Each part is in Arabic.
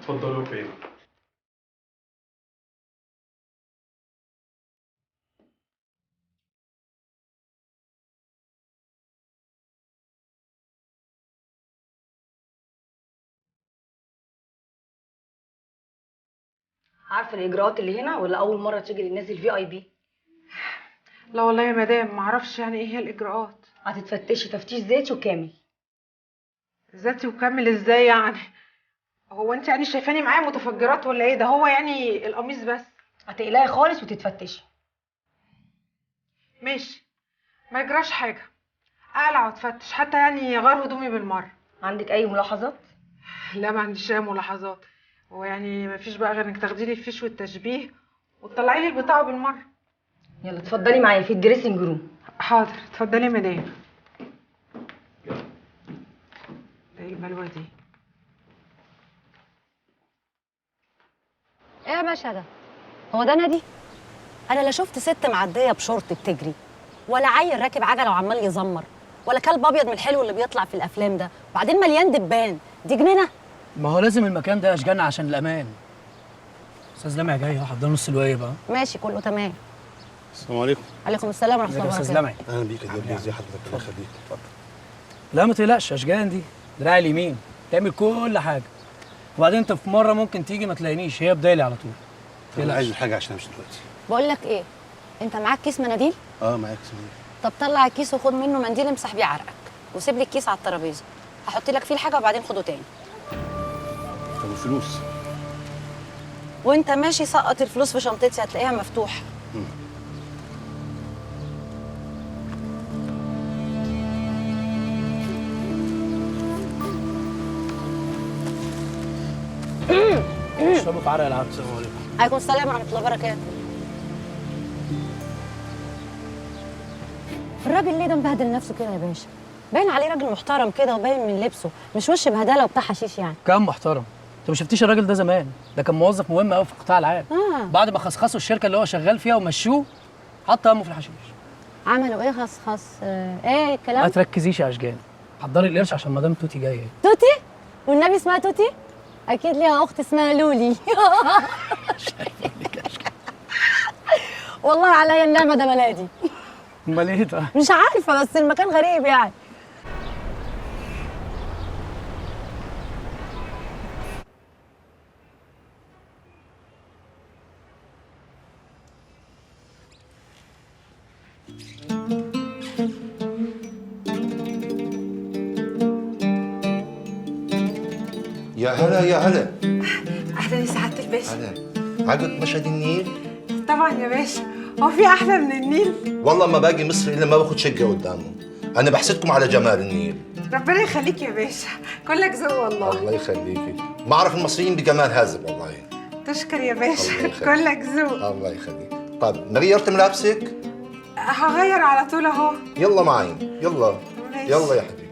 اتفضلوا فين؟ عارفه الاجراءات اللي هنا ولا اول مره تيجي للناس الفي اي بي؟ لا والله يا مدام، معرفش يعني ايه هي الاجراءات. هتتفتشي تفتيش ذاتي وكامل. ذاتي وكامل ازاي يعني؟ هو انت يعني شايفاني معايا متفجرات ولا ايه؟ ده هو يعني القميص بس. هتقلقي خالص وتتفتشي. ماشي، ما يجراش حاجه، اقلع واتفتش حتى يعني غير هدومي بالمره. عندك اي ملاحظات؟ لا ما عنديش اي ملاحظات. هو يعني ما فيش بقى غير انك تاخدي لي الفيش والتشبيه وتطلعي لي البطاقه بالمره. يلا اتفضلي معايا في الدريسنج روم. حاضر، اتفضلي يا مدام. ده ايه البلوه دي؟ ايه يا باشا ده؟ هو ده نادي؟ انا لا شفت ست معديه بشورت بتجري، ولا عيل راكب عجله وعمال يزمر، ولا كلب ابيض من الحلو اللي بيطلع في الافلام ده، وبعدين مليان دبان. دي جنينه؟ ما هو لازم المكان ده يشجعنا عشان الامان. استاذ لمعي جاي اهو، حضر نص الواجب اهو. ماشي كله تمام. السلام عليكم. عليكم السلام ورحمه الله ازيك يا وبركاته. استاذ لمعي؟ اهلا بيك يا دكتور، ازي حضرتك؟ الله يخليك. اتفضل. لا ما تقلقش، اشجان دي دراعي اليمين تعمل كل حاجه. وبعدين انت في مره ممكن تيجي ما تلاقينيش، هي بدالي على طول. طب انا عايز الحاجه عشان امشي دلوقتي. بقول لك ايه، انت معاك كيس مناديل؟ معاك سمير. طب طلع الكيس وخد منه منديل امسح بيه عرقك، وسيب لي الكيس على الترابيزه، هحط لك فيه الحاجه وبعدين خده تاني. طب الفلوس؟ وانت ماشي سقط الفلوس في شنطتي، هتلاقيها مفتوحه. اشربوا في عرق العبد. السلام عليكم. عليكم السلام ورحمه الله وبركاته. الراجل ليه ده مبهدل نفسه كده يا باشا؟ باين عليه راجل محترم كده، وباين من لبسه مش وش بهدله وبتاع حشيش يعني. كان محترم. انت ما شفتيش الراجل ده زمان؟ ده كان موظف مهم قوي في القطاع العام. بعد ما خصخصوا الشركه اللي هو شغال فيها ومشوه، حط همه في الحشيش. عملوا ايه خصخص؟ ايه الكلام؟ ما تركزيش يا اشجان، حضري القرش عشان مدام توتي جايه. توتي؟ والنبي اسمها توتي؟ اكيد ليها اخت اسمها لولي. والله عليا النعمه ده ملادي. امال ايه ده؟ مش عارفه بس المكان غريب يعني. يا هلا يا هلا. اهلا يا سعاده الباشا. هلا. عجبك مشهد النيل؟ طبعا يا باشا، هو في احلى من النيل؟ والله ما باقي مصر الا ما باخد شقه قدامه. انا بحسدكم على جمال النيل. ربنا يخليك يا باشا، كلك ذوق والله. الله يخليكي. ما اعرف المصريين بجمال هذا والله. تشكر يا باشا، الله يخليك. كلك ذوق. الله يخليك. طيب ما غيرت ملابسك؟ هغير على طول اهو. يلا معي، يلا. ماشي. يلا يا حبيبي.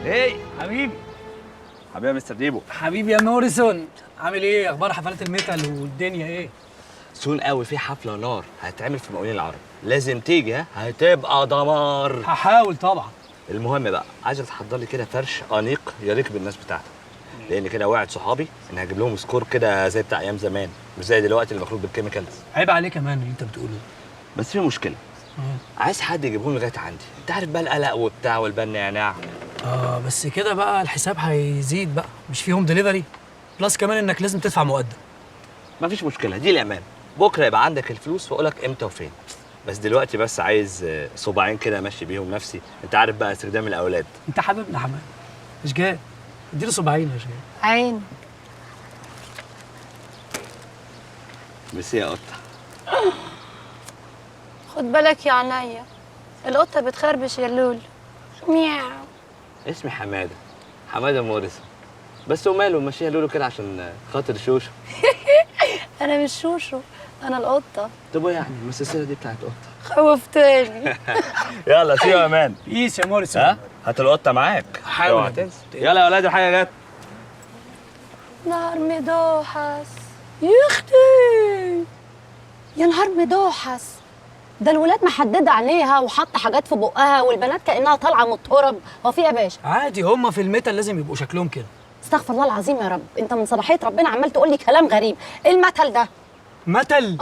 ايه حبيبي. حبيبي يا مستر ديبو. حبيبي يا موريسون، عامل ايه؟ اخبار حفلات الميتال والدنيا ايه؟ سون قوي، في حفله نار هتتعمل في مقاولين العرب، لازم تيجي. ها هتبقى دمار. هحاول طبعا. المهم بقى، عايزك تحضر لي كده فرش انيق يليق بالناس بتاعتك، لان كده وعد صحابي ان هجيب لهم سكور كده زي بتاع ايام زمان، مش زي دلوقتي اللي مخلوط بالكيميكالز. عيب عليك كمان اللي انت بتقوله ده. بس في مشكله، عايز حد يجيبهم لغايه عندي. انت عارف بقى القلق وبتاع والبن نعناع. بس كده بقى الحساب هيزيد بقى، مش فيهم دليفري، بلس كمان انك لازم تدفع مقدم. مفيش مشكله، دي الامان. بكره يبقى عندك الفلوس واقول لك امتى وفين. بس دلوقتي بس عايز صباعين كده امشي بيهم نفسي. انت عارف بقى استخدام الاولاد. انت حبيبنا حماد. اشجان، اديله صباعين يا اشجان. عين. ميرسي يا قطه. خد بالك يا عينيا، القطه بتخربش يا لول. مياو. اسمي حماده، حماده موريسون. بس وماله، ماشيها لولو كده عشان خاطر شوشو. انا مش شوشو، انا القطه. طب ايه يعني السلسله دي بتاعت قطه؟ خوفتني. يلا سي يا مان. بيس يا موريسون. ها هات القطه معاك. حاول. اوعى تنسى. يلا يا ولاد الحاجه جت. نهار مدوحس يا اختي، يا نهار مدوحس. ده الولاد محدده عينيها وحاطه حاجات في بقها، والبنات كانها طالعه من الترب. هو في إيه يا باشا؟ عادي، هم في الميتال لازم يبقوا شكلهم كده. استغفر الله العظيم يا رب، انت من صباحيه ربنا عمال تقول لي كلام غريب. ايه المثل ده؟ متل؟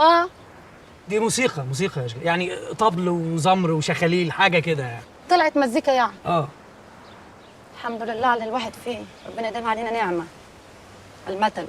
دي موسيقى يا شيخ. يعني طبل وزمر وشخاليل، حاجه كده يعني. طلعت مزيكا يعني. اه الحمد لله على الواحد فيه، ربنا يديم علينا نعمه. المثل